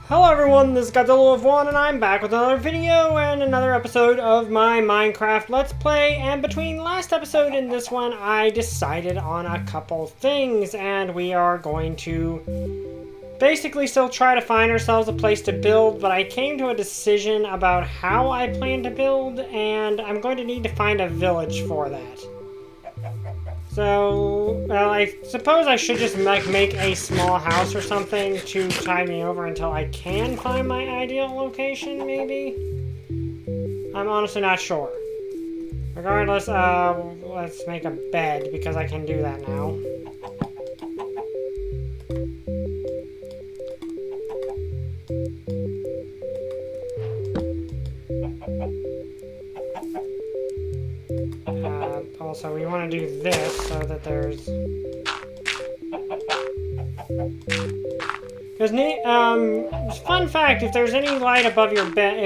Hello everyone, this is Godzillawolf, and I'm back with another video and another episode of my Minecraft Let's Play. And between last episode and this one, I decided on a couple things, and we are going to basically still try to find ourselves a place to build, but I came to a decision about how I plan to build, and I'm going to need to find a village for that. So, well, I suppose I should just make a small house or something to tide me over until I can find my ideal location, maybe? I'm honestly not sure. Regardless, let's make a bed, because I can do that now. Also, we want to do this so that there's... Because, fun fact, if there's any light above your bed,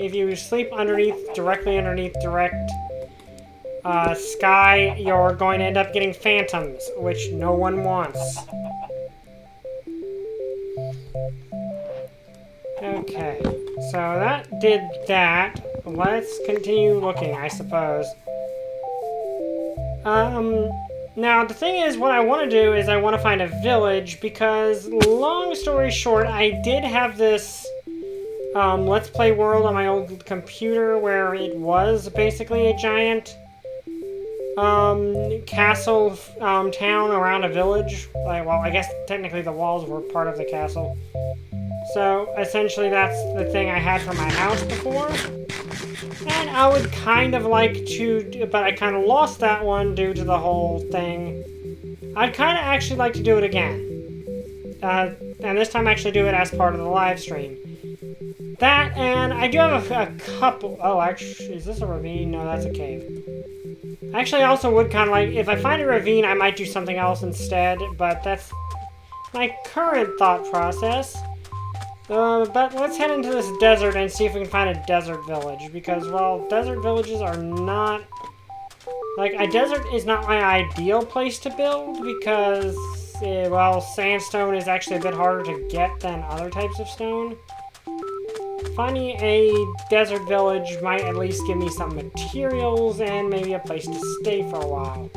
if you sleep directly underneath direct sky, you're going to end up getting phantoms, which no one wants. Okay, so that did that. Let's continue looking, I suppose. Now the thing is, what I want to do is I want to find a village, because, long story short, I did have this, Let's Play world on my old computer where it was basically a giant, castle, town around a village. Well, I guess technically the walls were part of the castle. So, essentially that's the thing I had for my house before. And I would kind of like to, but I kind of lost that one due to the whole thing. I'd kind of actually like to do it again. And this time actually do it as part of the live stream. That, and I do have a couple, oh, actually, is this a ravine? No, that's a cave. Actually, I also would kind of like, if I find a ravine, I might do something else instead, but that's my current thought process. But let's head into this desert and see if we can find a desert village, because, well, desert villages are not... Like, a desert is not my ideal place to build, because, well, sandstone is actually a bit harder to get than other types of stone. Finding a desert village might at least give me some materials and maybe a place to stay for a while.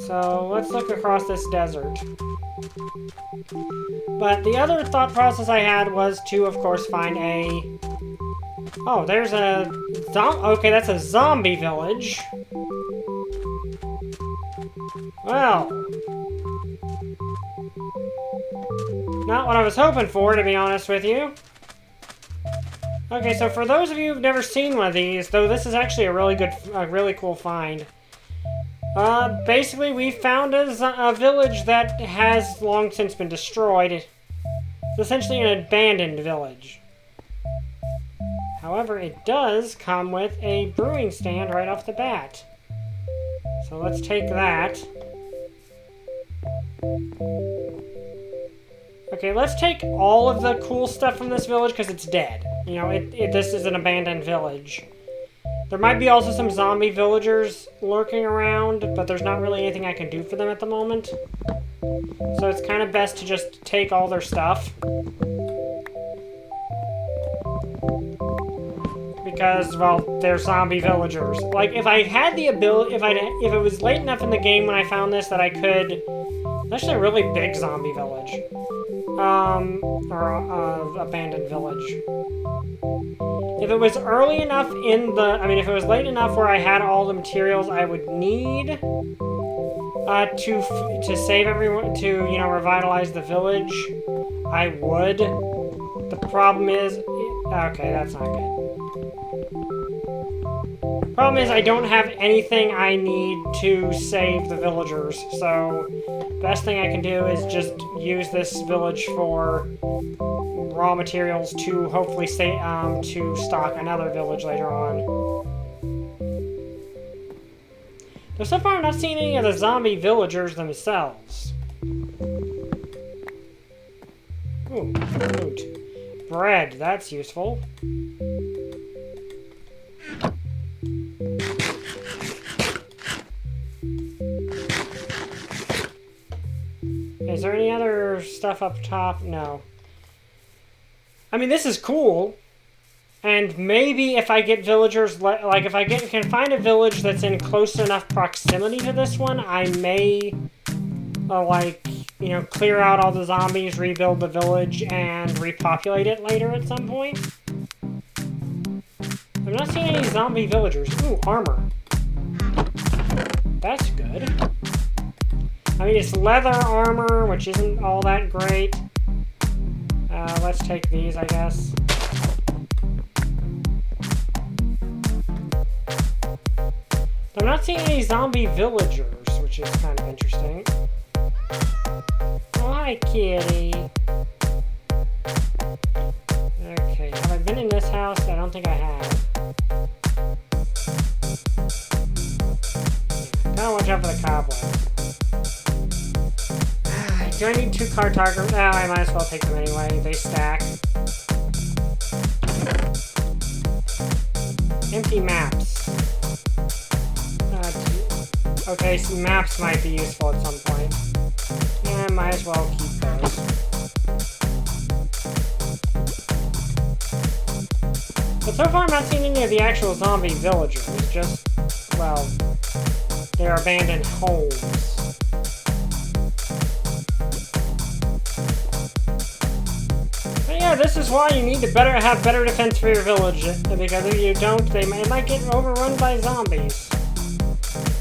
So, let's look across this desert. But the other thought process I had was to, of course, find a... Oh, there's a... Okay, that's a zombie village. Well... Not what I was hoping for, to be honest with you. Okay, so for those of you who've never seen one of these, though this is actually a really cool find. Basically, we found a village that has long since been destroyed. It's essentially an abandoned village. However, it does come with a brewing stand right off the bat. So let's take that. Okay, let's take all of the cool stuff from this village because it's dead. You know, this is an abandoned village. There might be also some zombie villagers lurking around, but there's not really anything I can do for them at the moment. So it's kind of best to just take all their stuff. Because, well, they're zombie villagers. Like, if I had the ability, if it was late enough in the game when I found this that I could... It's actually a really big zombie village. Or abandoned village. If it was early enough in the... I mean, if it was late enough where I had all the materials I would need to save everyone, to, you know, revitalize the village, I would. The problem is... Okay, that's not good. Problem is, I don't have anything I need to save the villagers, so... Best thing I can do is just use this village for raw materials to hopefully to stock another village later on. Though so far I'm not seeing any of the zombie villagers themselves. Ooh, fruit. Bread, that's useful. Is there any other stuff up top? No. I mean, this is cool. And maybe if I get villagers, like if I can find a village that's in close enough proximity to this one, I may, like, you know, clear out all the zombies, rebuild the village, and repopulate it later at some point. I'm not seeing any zombie villagers. Ooh, armor. That's good. I mean, it's leather armor, which isn't all that great. Let's take these, I guess. I'm not seeing any zombie villagers, which is kind of interesting. Oh, hi, kitty. Okay, have I been in this house? I don't think I have. Gotta watch out for the cobwebs. Do I need 2 cartographers? Oh, I might as well take them anyway. They stack. Empty maps. Okay, so maps might be useful at some point. Yeah, might as well keep those. But so far I'm not seeing any of the actual zombie villagers. Just, well, their abandoned homes. Yeah, this is why you need to have better defense for your village, because if you don't, it might get overrun by zombies.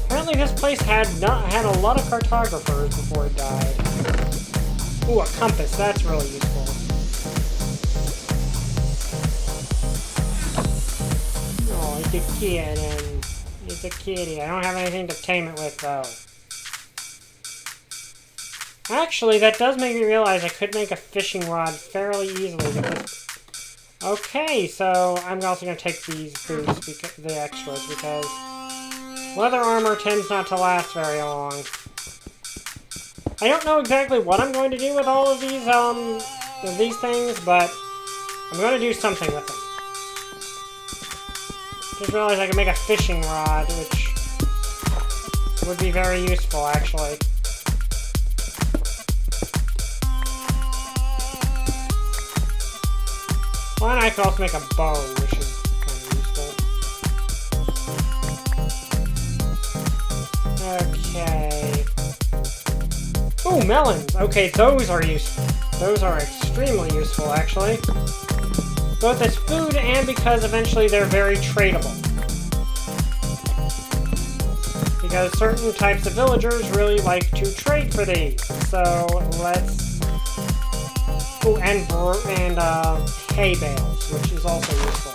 Apparently this place had a lot of cartographers before it died. Ooh, a compass, that's really useful. Oh, it's a kitten. It's a kitty. I don't have anything to tame it with, though. Actually, that does make me realize I could make a fishing rod fairly easily with this. Okay, so I'm also going to take these boots, the extras, because leather armor tends not to last very long. I don't know exactly what I'm going to do with all of these things, but I'm going to do something with them. Just realized I can make a fishing rod, which would be very useful, actually. Well, and I could also make a bow, which is kind of useful. Okay. Ooh, melons! Okay, those are useful. Those are extremely useful, actually. Both as food and because eventually they're very tradable. Because certain types of villagers really like to trade for these. So, let's... Ooh, and hay bales, which is also useful.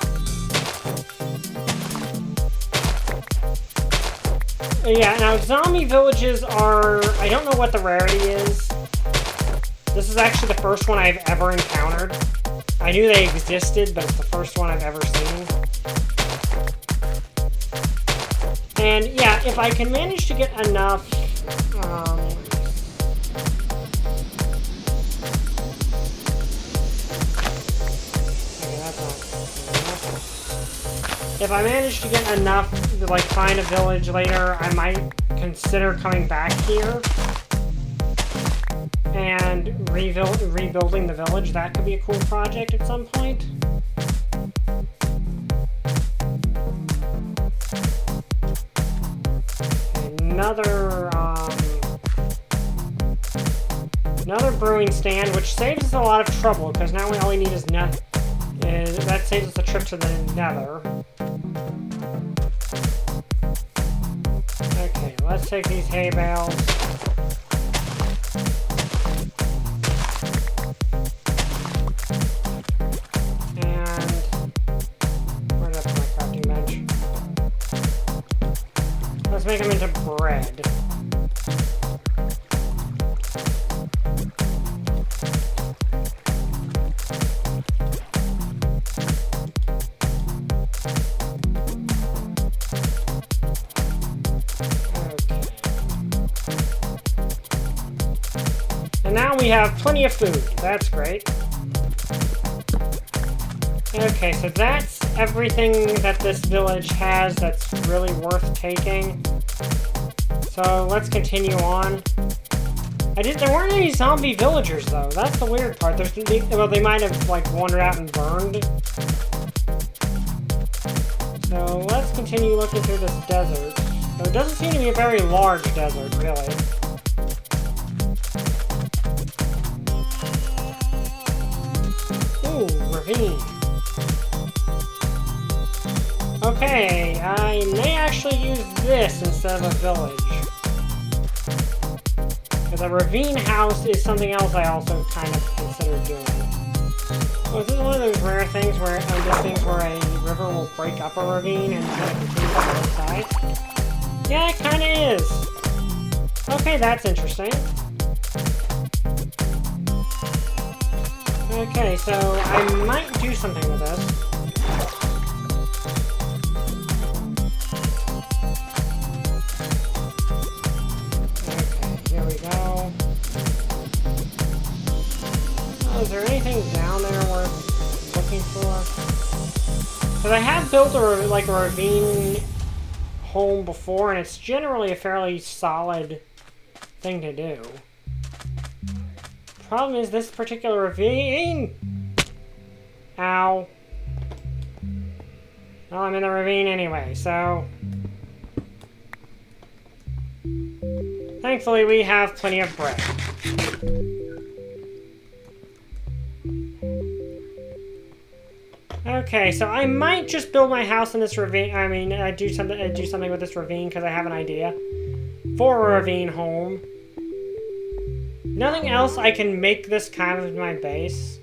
Yeah, now zombie villages are... I don't know what the rarity is. This is actually the first one I've ever encountered. I knew they existed, but it's the first one I've ever seen. And yeah, if I can manage to get enough... If I manage to get enough to, like, find a village later, I might consider coming back here and rebuilding the village. That could be a cool project at some point. Another brewing stand, which saves us a lot of trouble, because now all we need is nothing. That saves us a trip to the nether. Okay, let's take these hay bales. And where's up my crafting bench? Let's make them into bread. Now we have plenty of food. That's great. Okay, so that's everything that this village has that's really worth taking. So let's continue on. There weren't any zombie villagers, though. That's the weird part. Well, they might have, like, wandered out and burned. So, let's continue looking through this desert. So, it doesn't seem to be a very large desert, really. Ooh, ravine. Okay, I may actually use this instead of a village. Because a ravine house is something else I also kind of consider doing. Well, is this one of those rare things where, a river will break up a ravine and kind of continue on both sides? Yeah, it kind of is. Okay, that's interesting. Okay, so I might do something with this. Is there anything down there worth looking for? Because I have built a ravine home before, and it's generally a fairly solid thing to do. Problem is this particular ravine. Ow. Well, I'm in the ravine anyway, so thankfully we have plenty of bread. Okay, so I might just build my house in this ravine. I mean, do something with this ravine because I have an idea for a ravine home. Nothing else I can make this kind of my base.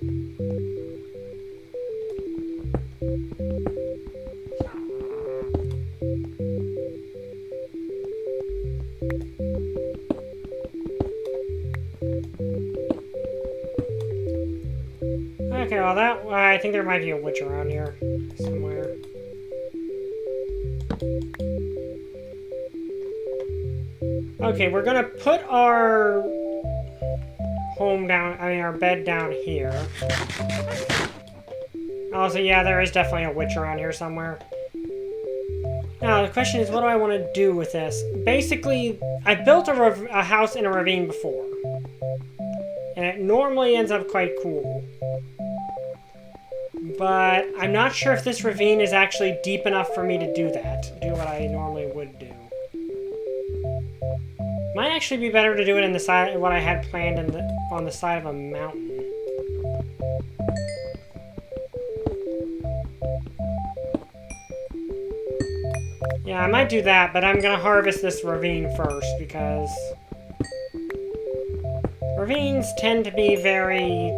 Okay, well I think there might be a witch around here somewhere. Okay, we're gonna put our our bed down here. Also, yeah, there is definitely a witch around here somewhere. Now, the question is, what do I want to do with this? Basically, I built a house in a ravine before. And it normally ends up quite cool. But I'm not sure if this ravine is actually deep enough for me to do that. Do what I normally would do. Might actually be better to do it in the side, what I had planned on the side of a mountain. Yeah, I might do that, but I'm gonna harvest this ravine first because ravines tend to be very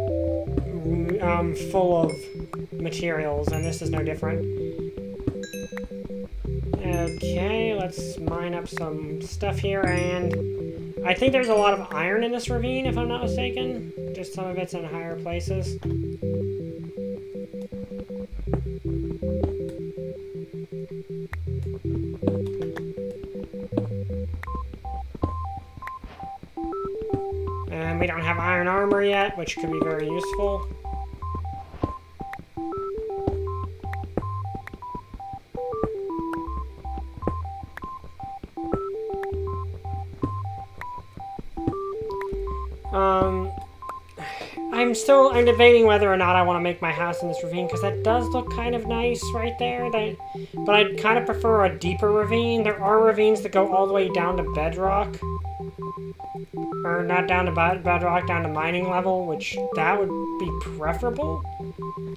full of materials, and this is no different. Okay, let's mine up some stuff here, and I think there's a lot of iron in this ravine, if I'm not mistaken. Just some of it's in higher places. And we don't have iron armor yet, which could be very useful. I'm debating whether or not I want to make my house in this ravine, because that does look kind of nice right there. But I'd kind of prefer a deeper ravine. There are ravines that go all the way down to bedrock. Or not down to bedrock, down to mining level, which that would be preferable.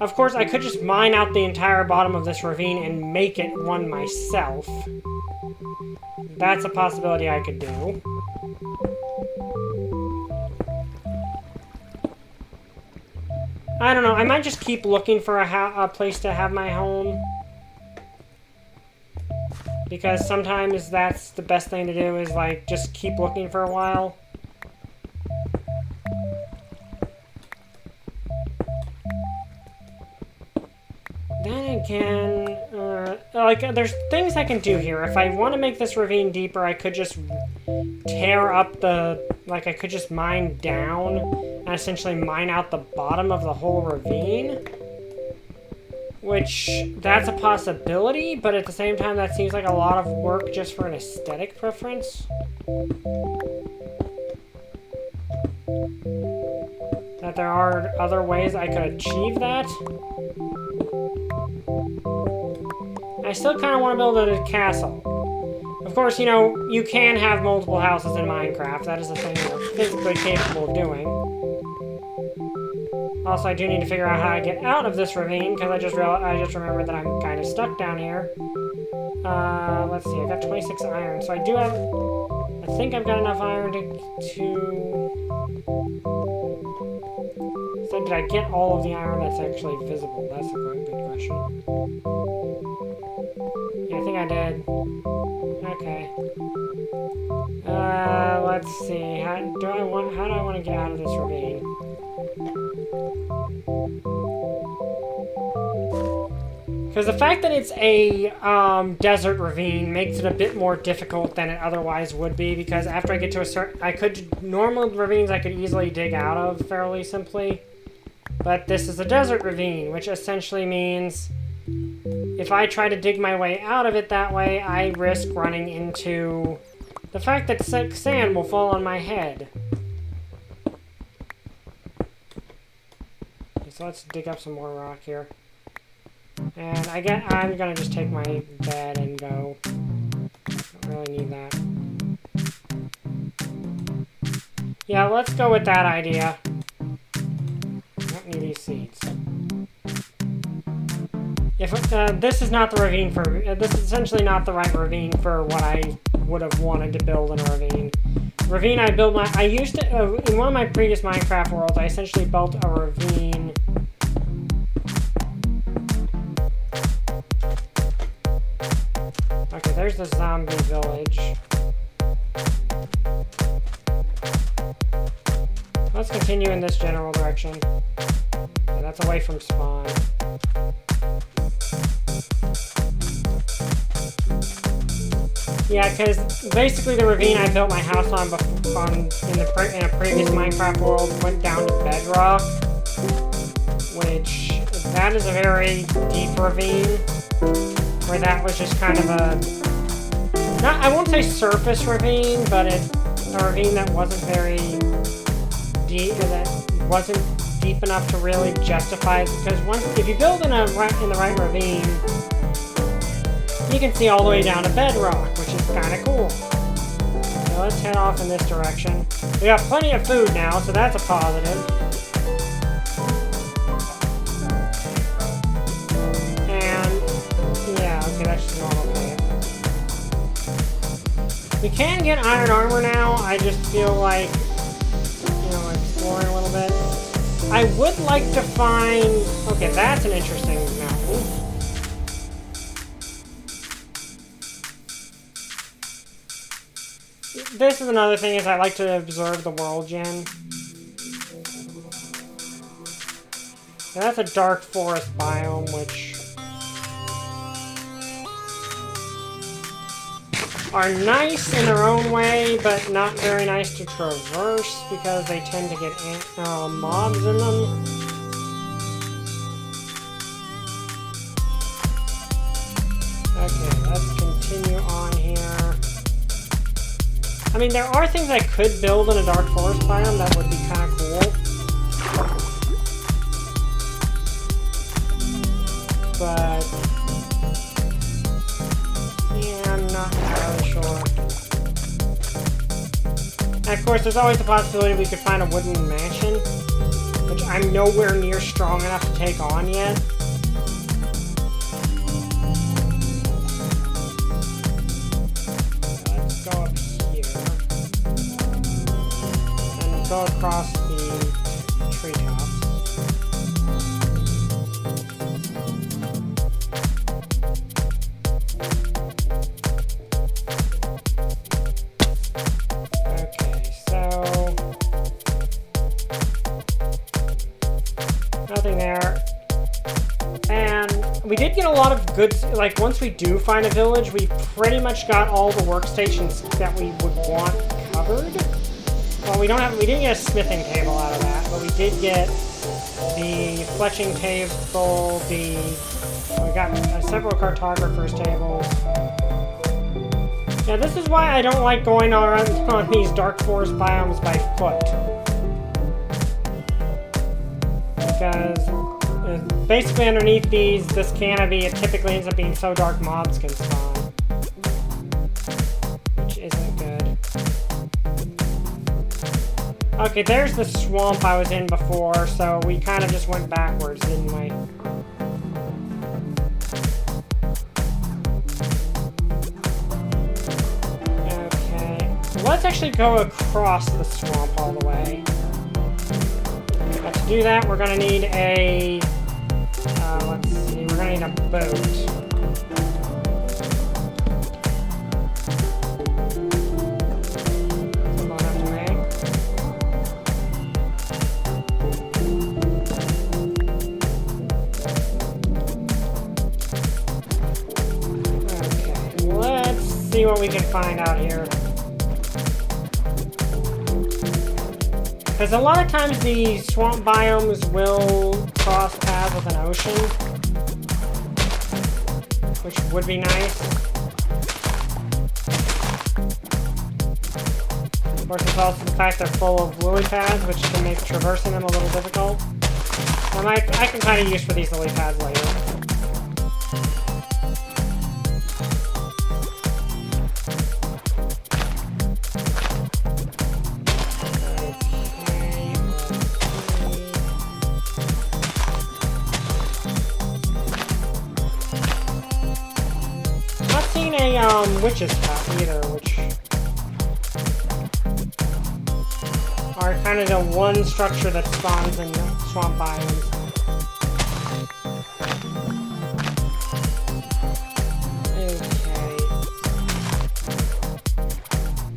Of course, I could just mine out the entire bottom of this ravine and make it one myself. That's a possibility I could do. I don't know, I might just keep looking for a place to have my home. Because sometimes that's the best thing to do, is like, just keep looking for a while. Then again, there's things I can do here. If I want to make this ravine deeper, I could just tear up I could just mine down and essentially mine out the bottom of the whole ravine. Which, that's a possibility, but at the same time, that seems like a lot of work just for an aesthetic preference. That there are other ways I could achieve that. I still kind of want to build a castle. Of course, you know, you can have multiple houses in Minecraft. That is a thing you're physically capable of doing. Also, I do need to figure out how I get out of this ravine, because I just remembered that I'm kind of stuck down here. Let's see, I got 26 iron, so I do have... I think I've got enough iron to... So did I get all of the iron that's actually visible? That's a good question. Yeah, I think I did. Okay. Let's see. How do I want to get out of this ravine? Because the fact that it's a desert ravine makes it a bit more difficult than it otherwise would be, because after I get to a certain... normal ravines I could easily dig out of fairly simply. But this is a desert ravine, which essentially means if I try to dig my way out of it that way, I risk running into the fact that sand will fall on my head. Okay, so let's dig up some more rock here. And I'm gonna just take my bed and go. Don't really need that. Yeah, let's go with that idea. I don't need these seeds. If this is not the ravine for... this is essentially not the right ravine for what I would have wanted to build in a ravine. Ravine I built my... I used to... in one of my previous Minecraft worlds, I essentially built a ravine... Okay, there's the zombie village. Let's continue in this general direction. Okay, that's away from spawn. Yeah, because basically the ravine I built my house on in a previous Minecraft world went down to bedrock, which that is a very deep ravine, where that was just kind of a, I won't say surface ravine, but it's a ravine that wasn't very deep, that wasn't deep enough to really justify it, because if you build in the right ravine, you can see all the way down to bedrock, which is kind of cool. So let's head off in this direction. We got plenty of food now, so that's a positive. And, yeah, okay, that's just normal pay. We can get iron armor now, I just feel like, you know, exploring a little bit. I would like to find... Okay, that's an interesting mountain. This is another thing, is I like to observe the world gen. So that's a dark forest biome, which are nice in their own way, but not very nice to traverse because they tend to get mobs in them. Okay, let's continue on here. I mean, there are things I could build in a dark forest biome that would be kind of cool. But yeah, I'm not entirely sure. And of course, there's always the possibility we could find a wooden mansion, which I'm nowhere near strong enough to take on yet. Let's go up here and go across the treetops. Nothing there. And we did get a lot of good, like once we do find a village, we pretty much got all the workstations that we would want covered. Well, we didn't get a smithing table out of that, but we did get the fletching table, we got several cartographers' tables. Yeah, this is why I don't like going around on these dark forest biomes by foot. Because basically underneath this canopy, it typically ends up being so dark mobs can spawn. Which isn't good. Okay, there's the swamp I was in before, so we kind of just went backwards, didn't we? Let's actually go across the swamp all the way. But to do that, we're going to need a... let's see, we're going to need a boat. Okay, let's see what we can find out here. Because a lot of times the swamp biomes will cross paths with an ocean, which would be nice. Of course, it's also the fact they're full of lily pads, which can make traversing them a little difficult. I can kind of use for these lily pads later. Witch's hut either, which are kind of the one structure that spawns in swamp biomes.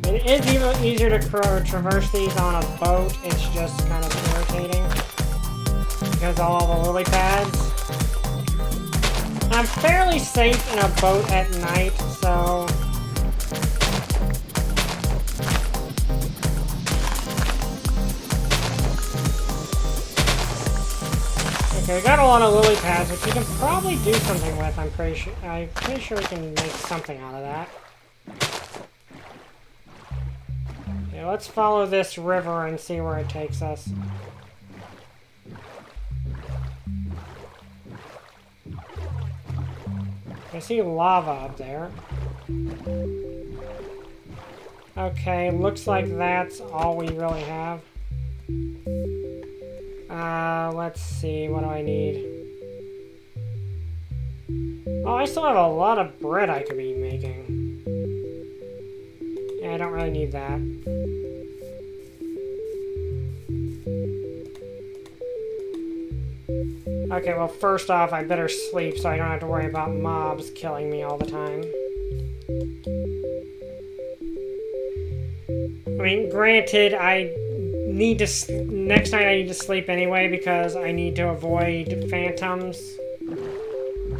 Okay. It is even easier to traverse these on a boat, it's just kind of irritating because of all the lily pads. I'm fairly safe in a boat at night, so... Okay, we got a lot of lily pads, which we can probably do something with, I'm pretty sure we can make something out of that. Okay, let's follow this river and see where it takes us. I see lava up there. Okay, looks like that's all we really have. Let's see, what do I need? Oh, I still have a lot of bread I could be making. Yeah, I don't really need that. Okay, well, first off, I better sleep so I don't have to worry about mobs killing me all the time. I mean, granted, I need to... Next night I need to sleep anyway because I need to avoid phantoms.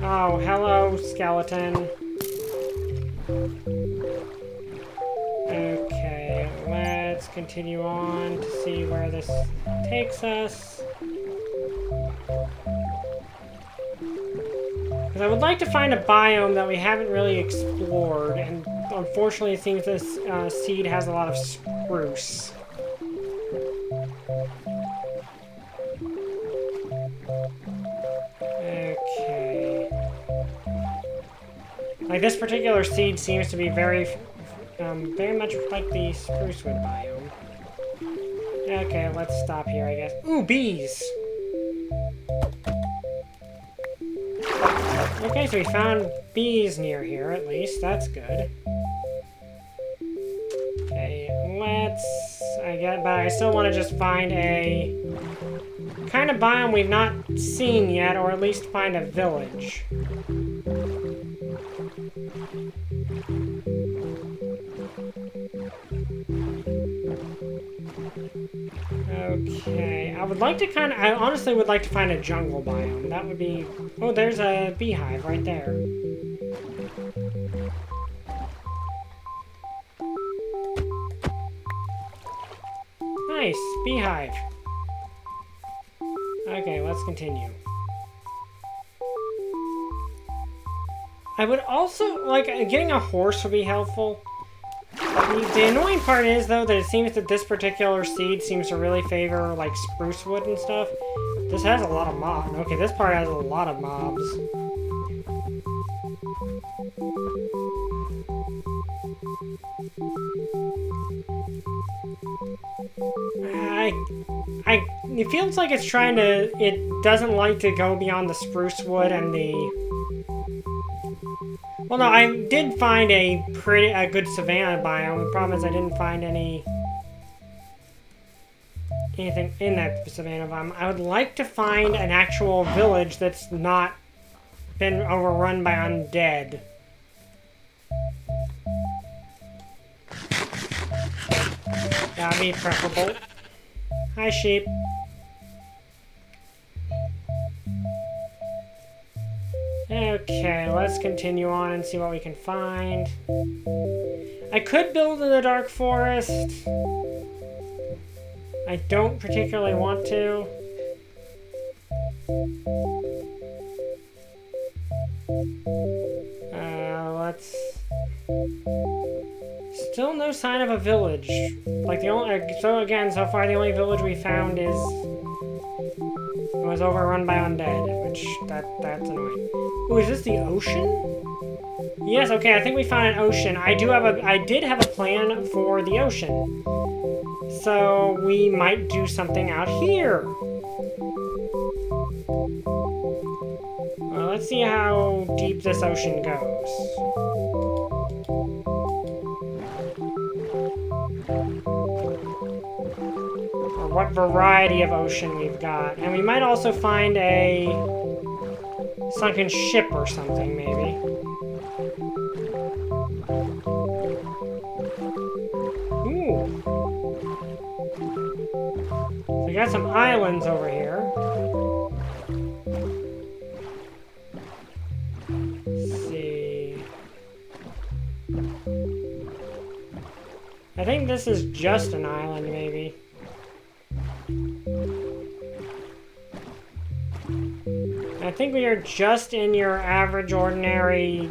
Oh, hello, skeleton. Okay, let's continue on to see where this takes us. Because I would like to find a biome that we haven't really explored, and unfortunately it seems this seed has a lot of spruce. Okay. Like, this particular seed seems to be very much like the sprucewood biome. Okay, let's stop here, I guess. Ooh, bees! Okay, so we found bees near here, at least. That's good. Okay, but I still want to just find a kind of biome we've not seen yet, or at least find a village. Okay, I honestly would like to find a jungle biome. That would be... Oh, there's a beehive right there. Nice, beehive. Okay, let's continue. I would also, like, getting a horse would be helpful. The annoying part is, though, that it seems that this particular seed seems to really favor, like, spruce wood and stuff. This has a lot of mobs. Okay, this part has a lot of mobs. It feels like it's trying to... It doesn't like to go beyond the spruce wood and the... Well, no, I did find a good savanna biome. The problem is I didn't find anything in that savanna biome. I would like to find an actual village that's not been overrun by undead. That'd be preferable. Hi, sheep. Okay, let's continue on and see what we can find. I could build in the dark forest. I don't particularly want to. Let's... Still no sign of a village. Like the only... So again, so far the only village we found is... was overrun by undead, which that's annoying. Oh, is this the ocean? Yes, okay, I think we found an ocean. I did have a plan for the ocean. So we might do something out here. Well, let's see how deep this ocean goes. Or what variety of ocean we've got. And we might also find a sunken ship or something, maybe. Ooh. So we got some islands over here. Let's see. I think this is just an island, maybe. I think we are just in your average, ordinary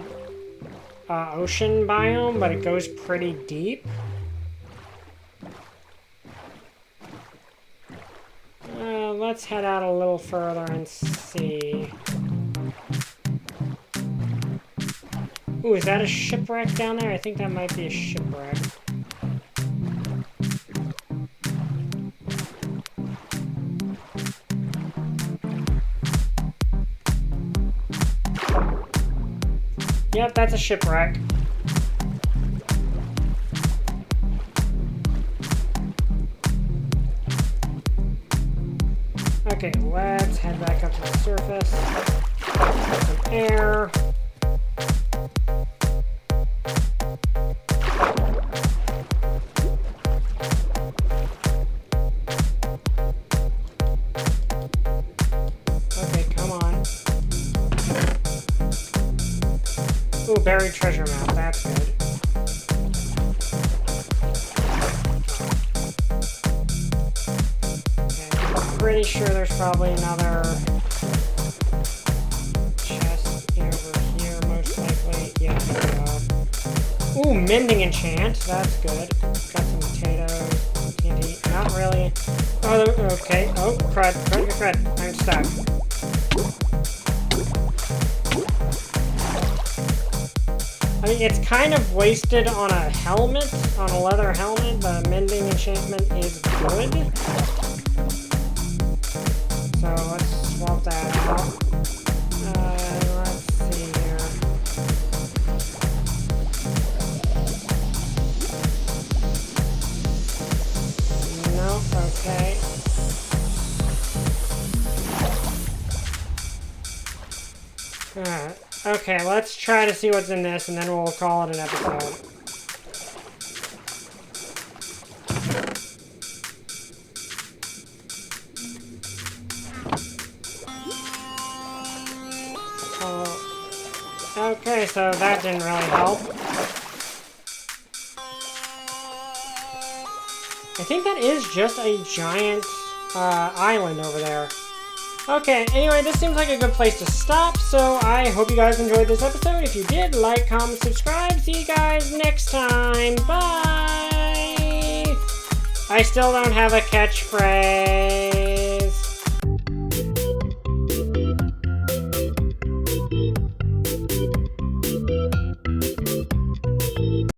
ocean biome, but it goes pretty deep. Let's head out a little further and see. Ooh, is that a shipwreck down there? I think that might be a shipwreck. Yep, that's a shipwreck. Okay, let's head back up to the surface. Get some air. Okay, come on. Ooh, buried treasure map, that's good. Pretty sure there's probably another chest over here, most likely. Yeah, there we go. Ooh, mending enchant. That's good. Got some potatoes. TNT. Not really. Oh, okay. Oh, crud. Crud. I'm stuck. I mean, it's kind of wasted on a helmet, on a leather helmet. The mending enchantment is good. So let's swap that out. Let's see here. Nope, okay. Alright. Okay, let's try to see what's in this, and then we'll call it an episode. Okay, so that didn't really help. I think that is just a giant island over there. Okay, anyway, this seems like a good place to stop, so I hope you guys enjoyed this episode. If you did, like, comment, subscribe. See you guys next time. Bye! I still don't have a catchphrase.